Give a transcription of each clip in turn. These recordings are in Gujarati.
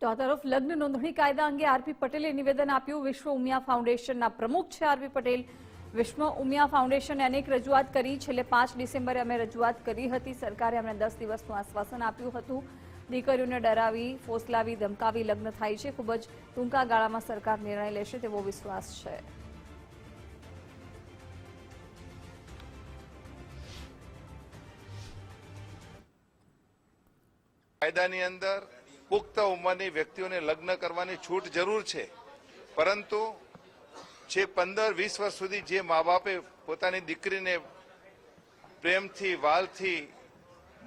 તો આ તરફ લગ્ન નોંધણી કાયદા અંગે આરપી પટેલે નિવેદન આપ્યું. વિશ્વ ઉમિયા ફાઉન્ડેશનના પ્રમુખ છે આરપી પટેલ. વિશ્વ ઉમિયા ફાઉન્ડેશને અનેક રજૂઆત કરી. છેલ્લે 5 ડિસેમ્બરે અમે રજૂઆત કરી હતી. સરકારે અમને 10 દિવસનું આશ્વાસન આપ્યું હતું. દીકરીઓને ડરાવી, ફોસલાવી, ધમકાવી લગ્ન થાય છે. ખૂબ જ ટૂંકા ગાળામાં સરકાર નિર્ણય લેશે તેવો વિશ્વાસ છે. કાયદાની અંદર પુખ્ત ઉંમરની વ્યક્તિઓને લગ્ન કરવાની છૂટ જરૂર છે, પરંતુ જે 15-20 વર્ષ સુધી જે મા બાપે પોતાની દીકરીને પ્રેમથી, વાલથી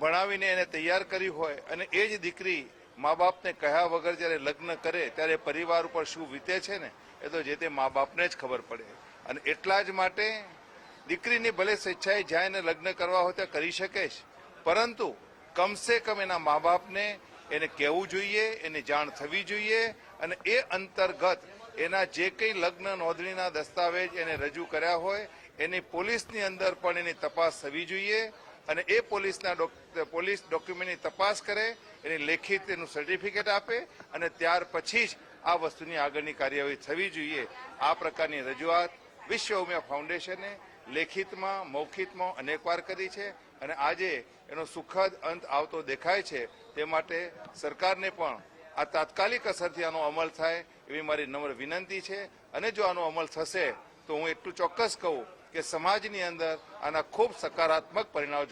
ભણાવીને એને તૈયાર કરી હોય અને એ જ દીકરી મા બાપને કહ્યા વગર જ્યારે લગ્ન કરે ત્યારે પરિવાર ઉપર શું વીતે છે ને એ તો જે તે મા બાપને જ ખબર પડે. અને એટલા જ માટે દીકરીની ભલે સ્વેચ્છાએ જાય ને લગ્ન કરવા હોય ત્યાં કરી શકે છે, પરંતુ કમસે કમ એના મા બાપને એને કહેવું જોઈએ, એને જાણ થવી જોઈએ અને એ અંતર્ગત એના જે કંઈ લગ્ન નોંધણીના દસ્તાવેજ એને રજૂ કર્યા હોય એની પોલીસની અંદર પણ એની તપાસ થવી જોઈએ અને એ પોલીસ ડોક્યુમેન્ટની તપાસ કરે, એની લેખિત એનું સર્ટિફિકેટ આપે અને ત્યાર પછી જ આ વસ્તુની આગળની કાર્યવાહી થવી જોઈએ. આ પ્રકારની રજૂઆત વિશ્વ ઉમિયા ફાઉન્ડેશને લેખિતમાં, મૌખિકમાં અનેકવાર કરી છે અને આજે એનો સુખદ અંત આવતો દેખાય છે. તે માટે સરકારને પણ આ તાત્કાલિક અસરથી આનો અમલ થાય એવી મારી નમ્ર વિનંતી છે. અને જો આનો અમલ થશે તો હું એટલું ચોક્કસ કહું કે સમાજની અંદર આના ખૂબ સકારાત્મક પરિણામ